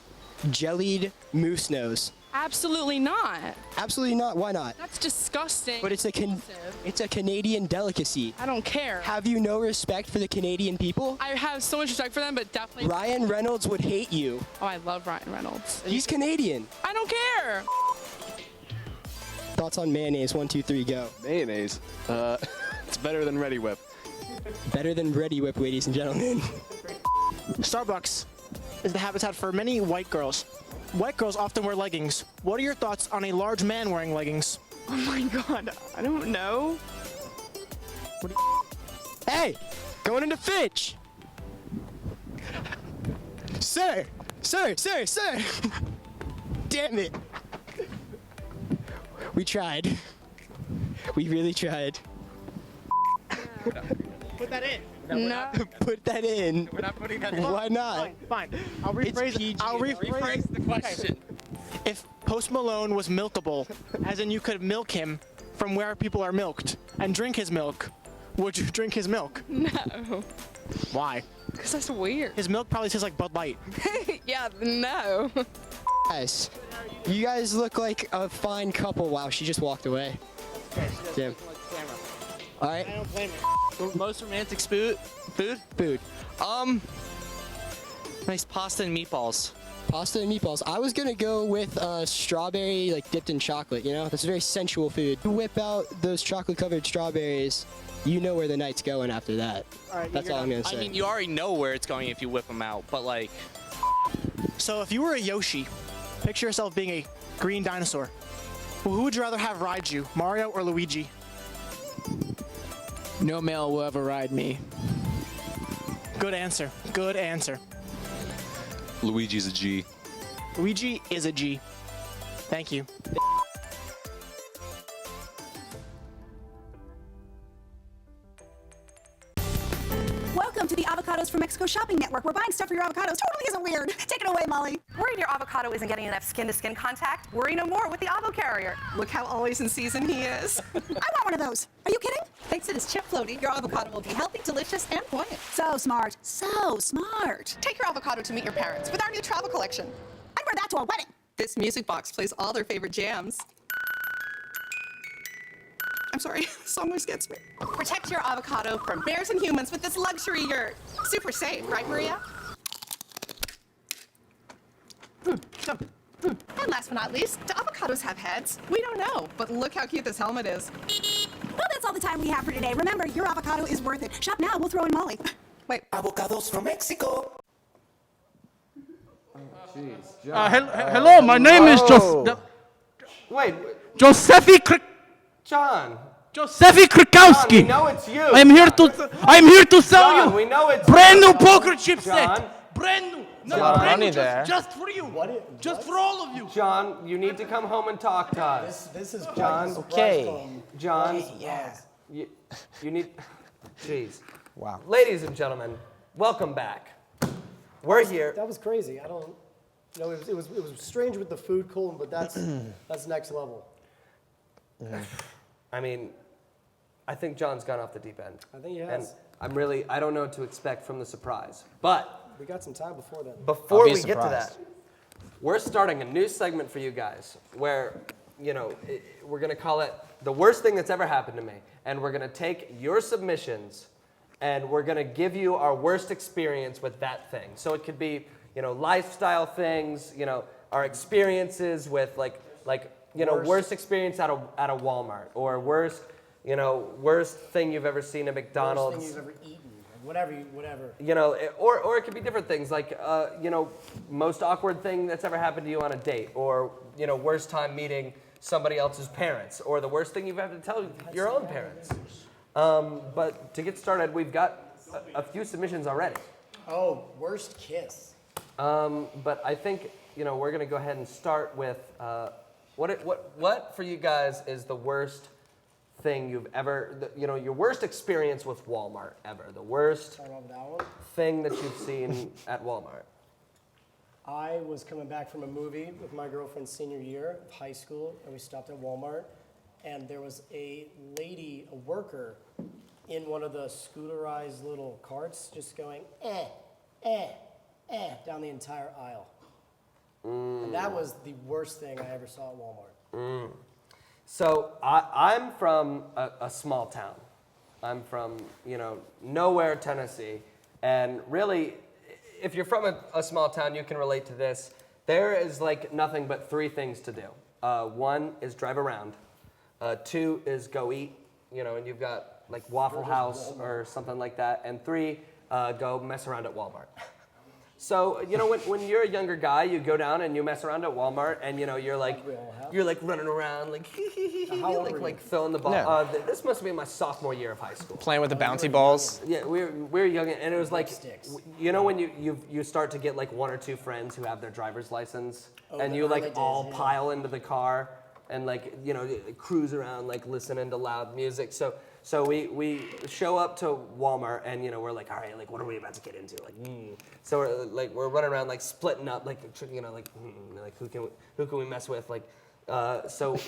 Speaker 14: jellied moose nose.
Speaker 15: Absolutely not.
Speaker 14: Absolutely not. Why not?
Speaker 15: That's disgusting.
Speaker 14: But it's a Canadian delicacy.
Speaker 15: I don't care.
Speaker 14: Have you no respect for the Canadian people?
Speaker 15: I have so much respect for them, but definitely.
Speaker 14: Ryan Reynolds would hate you.
Speaker 15: Oh, I love Ryan Reynolds.
Speaker 14: He's Canadian.
Speaker 15: I don't care.
Speaker 14: Thoughts on mayonnaise? 1, 2, 3, go.
Speaker 16: Mayonnaise. It's better than Ready Whip.
Speaker 14: Better than Ready Whip, ladies and gentlemen.
Speaker 17: Starbucks is the habitat for many white girls. White girls often wear leggings. What are your thoughts on a large man wearing leggings?
Speaker 15: Oh my god, I don't know.
Speaker 14: Hey, going into Fitch. Sir. Damn it. We tried. We really tried.
Speaker 17: Put that in.
Speaker 15: No.
Speaker 14: Put that in.
Speaker 5: We're not putting that in.
Speaker 14: Why not?
Speaker 17: Fine. I'll rephrase
Speaker 5: the question.
Speaker 17: If Post Malone was milkable, as in you could milk him from where people are milked and drink his milk, would you drink his milk?
Speaker 15: No.
Speaker 17: Why?
Speaker 15: Because that's weird.
Speaker 17: His milk probably tastes like Bud Light.
Speaker 15: Yeah, no.
Speaker 14: Guys, you guys look like a fine couple. Wow, she just walked away. Damn. All right.
Speaker 17: I don't blame her.
Speaker 5: Most romantic food?
Speaker 14: Food.
Speaker 5: Nice pasta and meatballs.
Speaker 14: Pasta and meatballs. I was gonna go with strawberry, like dipped in chocolate. You know, that's a very sensual food. You whip out those chocolate-covered strawberries. You know where the night's going after that.
Speaker 17: All right,
Speaker 14: That's all I'm gonna say.
Speaker 5: I mean, you already know where it's going if you whip them out, but like.
Speaker 17: So if you were a Yoshi, picture yourself being a green dinosaur. Well, who would you rather have ride you, Mario or Luigi?
Speaker 14: No male will ever ride me.
Speaker 17: Good answer. Good answer.
Speaker 16: Luigi's a G.
Speaker 17: Luigi is a G. Thank you.
Speaker 18: Welcome to the Avocados from Mexico Shopping Network, where buying stuff for your avocados totally isn't weird. Take it away, Molly.
Speaker 19: Worried your avocado isn't getting enough skin-to-skin contact? Worry no more with the Avo Carrier. Look how always in season he is.
Speaker 18: I want one of those. Are you kidding?
Speaker 19: Thanks to this chip floaty, your avocado will be healthy, delicious, and quiet.
Speaker 18: So smart. So smart.
Speaker 19: Take your avocado to meet your parents with our new travel collection.
Speaker 18: I'd wear that to a wedding.
Speaker 19: This music box plays all their favorite jams. I'm sorry, song always gets me. Protect your avocado from bears and humans with this luxury yurt. Super safe, right, Maria? And last but not least, do avocados have heads? We don't know, but look how cute this helmet is.
Speaker 18: Well, that's all the time we have for today. Remember, your avocado is worth it. Shop now, we'll throw in Molly.
Speaker 19: Wait.
Speaker 13: Avocados from Mexico.
Speaker 6: Hello, my name is
Speaker 4: Wait.
Speaker 6: Josephi Krakowski.
Speaker 4: John, we know it's you.
Speaker 6: I'm here to sell
Speaker 4: John,
Speaker 6: you
Speaker 4: we know it's
Speaker 6: brand
Speaker 4: you.
Speaker 6: new poker chip
Speaker 4: John.
Speaker 6: set. Brand new.
Speaker 5: John,
Speaker 6: brand new,
Speaker 5: money there.
Speaker 6: just for you. Just for all of you.
Speaker 4: John, you need to come home and talk to us.
Speaker 3: This is
Speaker 4: John.
Speaker 5: Okay.
Speaker 4: John.
Speaker 5: Yeah.
Speaker 4: You need. Jeez.
Speaker 5: Wow.
Speaker 4: Ladies and gentlemen, welcome back. We're here.
Speaker 3: That was crazy. I don't. You know, it was strange with the food, Colton, but that's next level.
Speaker 4: I mean, I think John's gone off the deep end.
Speaker 3: I think he
Speaker 4: And
Speaker 3: has.
Speaker 4: I don't know what to expect from the surprise. But
Speaker 3: We got some time before then.
Speaker 4: before we get to that, we're starting a new segment for you guys where, you know, we're going to call it the worst thing that's ever happened to me. And we're going to take your submissions and we're going to give you our worst experience with that thing. So it could be, you know, lifestyle things, you know, our experiences with like you know, worst experience at a Walmart, or worst thing you've ever seen at McDonald's.
Speaker 3: Worst thing you've ever eaten, or whatever.
Speaker 4: You know, or it could be different things like, you know, most awkward thing that's ever happened to you on a date, or, you know, worst time meeting somebody else's parents, or the worst thing you've had to tell your own parents. But to get started, we've got a few submissions already.
Speaker 3: Oh, worst kiss.
Speaker 4: But I think, you know, we're gonna go ahead and start with what for you guys is the worst thing you've ever, you know, your worst experience with Walmart ever, the worst thing that you've seen at Walmart.
Speaker 3: I was coming back from a movie with my girlfriend's senior year of high school, and we stopped at Walmart, and there was a lady, a worker, in one of the scooterized little carts, just going, down the entire aisle. And that was the worst thing I ever saw at Walmart.
Speaker 4: So I'm from a small town. I'm from, you know, nowhere, Tennessee. And really, if you're from a small town, you can relate to this. There is like nothing but three things to do. One is drive around. Two is go eat, you know, and you've got like Waffle House or something like that. And three, go mess around at Walmart. So, you know, when you're a younger guy, you go down and you mess around at Walmart, and, you know, you're like running around, like, like throwing the ball.
Speaker 5: Yeah.
Speaker 4: This must have been my sophomore year of high school.
Speaker 5: Playing with the bouncy balls.
Speaker 4: Yeah, we were young, and it was like, you know, when you start to get like one or two friends who have their driver's license, and you like all pile into the car and like, you know, cruise around like listening to loud music. So So we show up to Walmart and we're like, all right, like what are we about to get into? Like, so we're running around like splitting up, like like who can we mess with? Like, so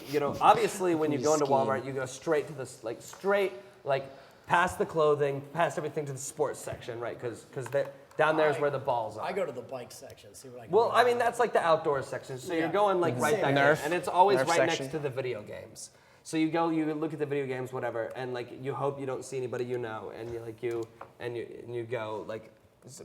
Speaker 4: obviously when you go into Walmart, you go straight to this past the clothing, past everything to the sports section, right? Because down there is where the balls are.
Speaker 3: I go to the bike section, see what I can
Speaker 4: Well, I mean that's like the outdoor section, so you're going like right back there, and it's always right
Speaker 5: section.
Speaker 4: next to the video games. So you go, you look at the video games, whatever, and like you hope you don't see anybody and you go like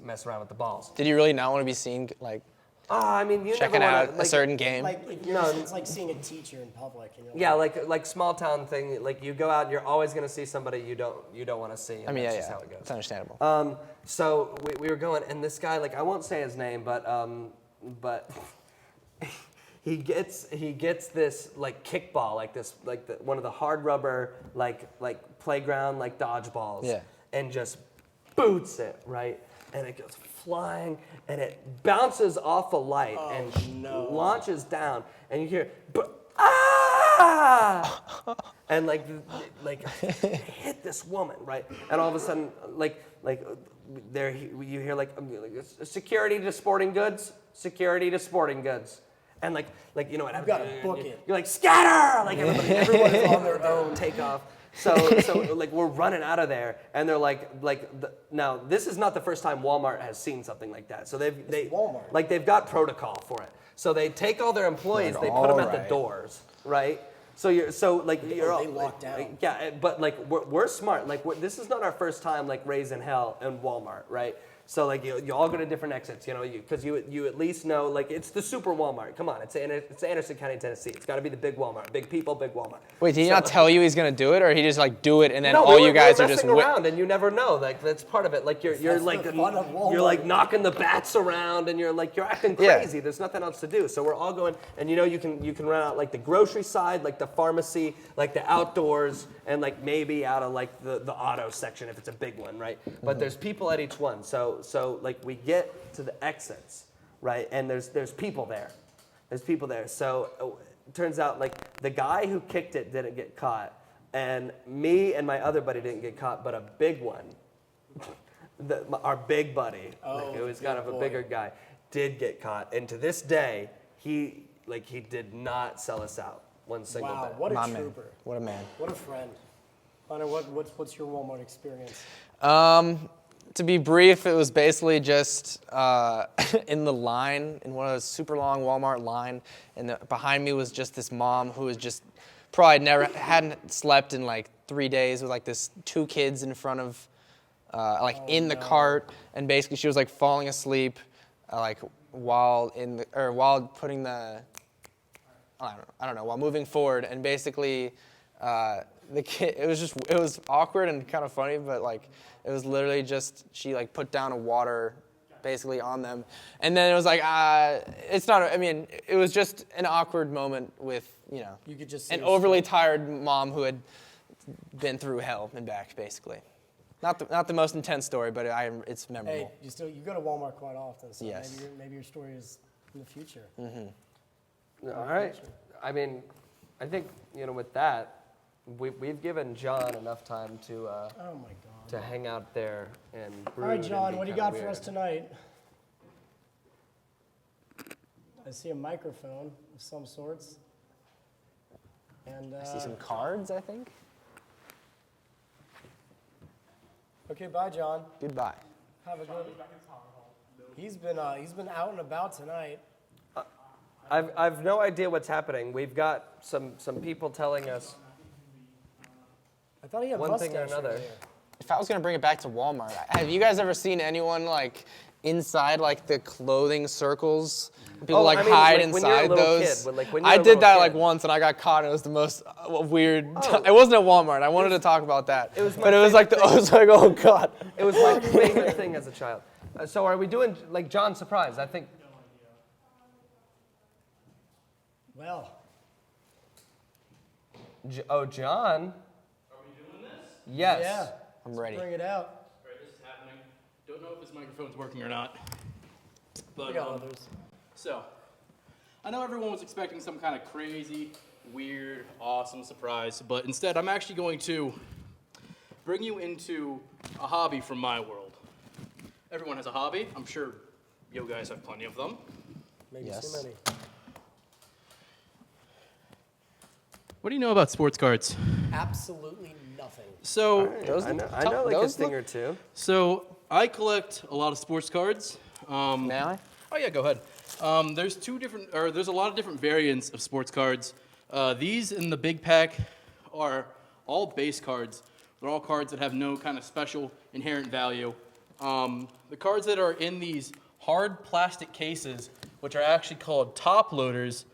Speaker 4: mess around with the balls.
Speaker 5: Did you really not want to be seen like?
Speaker 4: I mean, you
Speaker 5: checking
Speaker 4: never
Speaker 5: out
Speaker 4: wanna,
Speaker 5: a certain game.
Speaker 3: Like it's like seeing a teacher in public.
Speaker 4: Yeah, like small town thing. Like you go out, and you're always gonna see somebody you don't want to see. And
Speaker 5: I mean,
Speaker 4: that's
Speaker 5: yeah,
Speaker 4: just how it goes.
Speaker 5: it's understandable.
Speaker 4: So we were going, and this guy, like I won't say his name, but he gets this like kickball, like this one of the hard rubber like playground like dodgeballs,
Speaker 5: Yeah.
Speaker 4: and just boots it right, and it goes flying, and it bounces off a light and launches down, and you hear and like hit this woman, right, and all of a sudden there you hear like security to sporting goods, and like you know what?
Speaker 3: I've got to book it.
Speaker 4: You're like scatter, like everybody's on their own takeoff. So like we're running out of there, and they're now this is not the first time Walmart has seen something like that. So they've got protocol for it. So they take all their employees, they put them at the doors, right? So you're all
Speaker 3: locked down.
Speaker 4: Yeah, but like we're smart. Like this is not our first time like raising hell in Walmart, right? So like you all go to different exits, because you at least know like it's the super Walmart. Come on, it's Anderson County, Tennessee. It's got to be the big Walmart, big people, big Walmart.
Speaker 5: Wait, did he not tell you he's gonna do it, or he just like do it and then
Speaker 4: No,
Speaker 5: all you guys are just
Speaker 4: messing around, and you never know. Like that's part of it. Like you're like knocking the bats around, and you're acting crazy. There's nothing else to do. So we're all going, and you can run out like the grocery side, like the pharmacy, like the outdoors, and like maybe out of like the auto section if it's a big one, right? But there's people at each one. So like we get to the exits, right? And there's people there. There's people there. So it turns out like the guy who kicked it didn't get caught, and me and my other buddy didn't get caught, but a big one, our big buddy, who's kind of a bigger guy, did get caught. And to this day, he did not sell us out one single bit.
Speaker 3: Wow, what a trooper!
Speaker 5: Man. What a man!
Speaker 3: What a friend. Hunter, what's your Walmart experience?
Speaker 5: To be brief, it was basically just in the line, in one of those super long Walmart line, and behind me was just this mom who was just probably hadn't slept in like 3 days with like this 2 kids in front of, in the cart, and basically she was like falling asleep, while putting the, I don't know, while moving forward, and basically. The kid, it was awkward and kind of funny, but like it was literally just she like put down a water basically on them, and then it was like it's not. I mean, it was just an awkward moment with
Speaker 3: you could just see
Speaker 5: an overly tired mom who had been through hell and back basically. Not the most intense story, but it's memorable.
Speaker 3: Hey, you go to Walmart quite often, so
Speaker 5: yes.
Speaker 3: maybe your story is in the future.
Speaker 4: Mm-hmm. All right. I mean, I think with that. We've given John enough time to to hang out there and brood.
Speaker 3: All right, John, what do you got for us tonight? I see a microphone of some sorts. And
Speaker 5: I see some cards, I think.
Speaker 3: Okay, bye, John.
Speaker 5: Goodbye.
Speaker 3: Have a good. He's been out and about tonight.
Speaker 4: I've no idea what's happening. We've got some people telling us.
Speaker 3: I thought he had
Speaker 4: one thing or another.
Speaker 5: If I was gonna bring it back to Walmart, have you guys ever seen anyone like inside like the clothing circles? People hide inside those. I did that like once, and I got caught. And it was the most weird. It wasn't at Walmart. I wanted to talk about that. I was like, oh god.
Speaker 4: It was my favorite thing as a child. So are we doing like John's surprise? I think.
Speaker 3: Well.
Speaker 4: John. Yes.
Speaker 3: Yeah.
Speaker 5: I'm ready.
Speaker 3: Bring it out.
Speaker 11: All right, this is happening. Don't know if this microphone's working or not. But
Speaker 3: we got others.
Speaker 11: So, I know everyone was expecting some kind of crazy, weird, awesome surprise, but instead I'm actually going to
Speaker 20: bring you into a hobby from my world. Everyone has a hobby. I'm sure you guys have plenty of them.
Speaker 3: Maybe too many.
Speaker 20: What do you know about sports cards?
Speaker 3: Absolutely nothing.
Speaker 20: So
Speaker 4: I know like a thing or two.
Speaker 20: So I collect a lot of sports cards.
Speaker 5: May I?
Speaker 20: Oh yeah, go ahead. There's a lot of different variants of sports cards. These in the big pack are all base cards. They're all cards that have no kind of special inherent value. The cards that are in these hard plastic cases, which are actually called top loaders,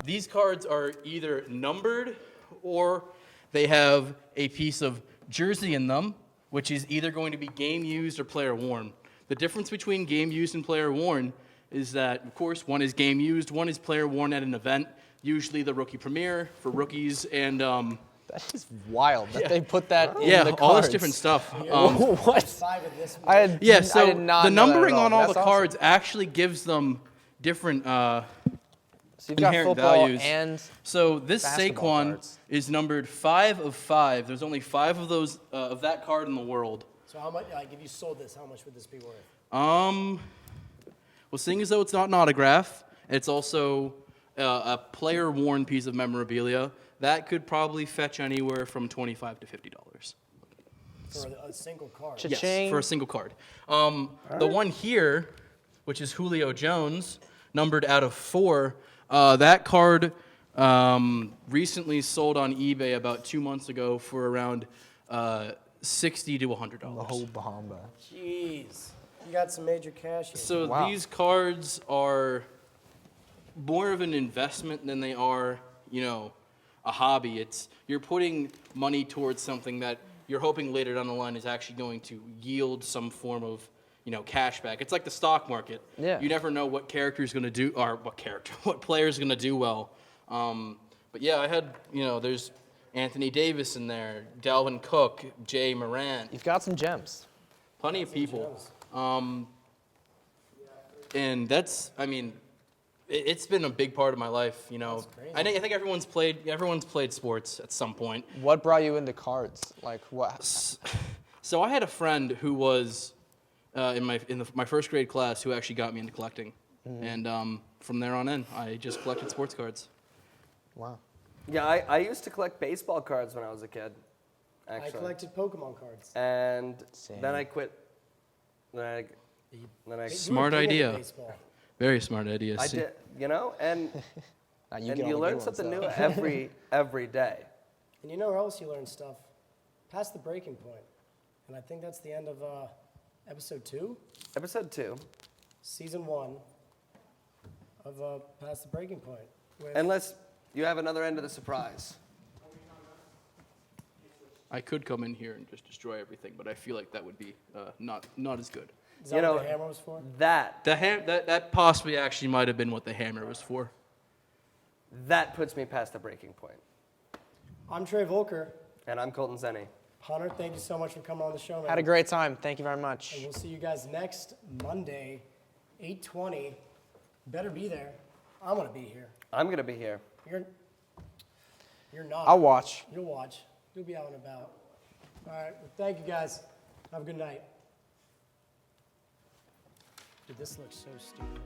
Speaker 20: these cards are either numbered or they have a piece of jersey in them, which is either going to be game used or player worn. The difference between game used and player worn is that, of course, one is game used, one is player worn at an event, usually the rookie premiere for rookies, and
Speaker 5: that's just wild that they put that in the cards.
Speaker 20: all this different stuff.
Speaker 5: What?
Speaker 20: So
Speaker 5: I did not
Speaker 20: the
Speaker 5: know that
Speaker 20: numbering
Speaker 5: at all.
Speaker 20: on all
Speaker 5: That's
Speaker 20: the cards actually gives them different
Speaker 5: So you've got
Speaker 20: inherent
Speaker 5: football
Speaker 20: values.
Speaker 5: and
Speaker 20: So this
Speaker 5: basketball
Speaker 20: Saquon
Speaker 5: cards.
Speaker 20: is numbered 5 of 5. There's only 5 of those of that card in the world.
Speaker 3: So how much? Like, if you sold this, how much would this be worth?
Speaker 20: Well, seeing as though it's not an autograph, it's also a player-worn piece of memorabilia. That could probably fetch anywhere from $25 to $50.
Speaker 3: For a single card.
Speaker 20: Yes, for a single card. The one here, which is Julio Jones, numbered out of 4, that card recently sold on eBay about 2 months ago for around $60 to $100.
Speaker 5: The whole Bahama.
Speaker 3: Jeez. You got some major cash here.
Speaker 20: So these cards are more of an investment than they are, a hobby. You're putting money towards something that you're hoping later down the line is actually going to yield some form of, cash back. It's like the stock market.
Speaker 5: Yeah.
Speaker 20: You never know what character's going to do, or what player's going to do well. But yeah, I had, there's Anthony Davis in there, Dalvin Cook, Jay Morant.
Speaker 5: You've got some gems.
Speaker 20: Plenty of people. And that's, it's been a big part of my life, I think everyone's played sports at some point.
Speaker 5: What brought you into cards? Like what?
Speaker 20: So I had a friend who was in my first grade class who actually got me into collecting, and from there on in, I just collected sports cards.
Speaker 5: Wow.
Speaker 4: Yeah, I used to collect baseball cards when I was a kid. Actually.
Speaker 3: I collected Pokemon cards.
Speaker 4: And then I quit. Then I
Speaker 20: Smart idea. Very smart idea.
Speaker 4: I did, and
Speaker 5: you
Speaker 4: you learn something new every day.
Speaker 3: And you know where else you learn stuff? Past the breaking point. And I think that's the end of episode 2.
Speaker 4: Episode 2.
Speaker 3: Season 1 of Past the Breaking Point.
Speaker 4: Unless you have another end of the surprise.
Speaker 20: I could come in here and just destroy everything, but I feel like that would be not as good.
Speaker 3: Is that what the hammer was for?
Speaker 20: That possibly actually might have been what the hammer was for.
Speaker 4: That puts me past the breaking point.
Speaker 3: I'm Trey Volker.
Speaker 4: And I'm Colton Zenny.
Speaker 3: Hunter, thank you so much for coming on the show, man.
Speaker 5: Had a great time. Thank you very much.
Speaker 3: And we'll see you guys next Monday, 8:20. Better be there. I'm going to be here.
Speaker 4: I'm going to be here.
Speaker 3: You're not.
Speaker 5: I'll watch.
Speaker 3: You'll watch. You'll be out and about. All right. Well, thank you, guys. Have a good night. Dude, this looks so stupid.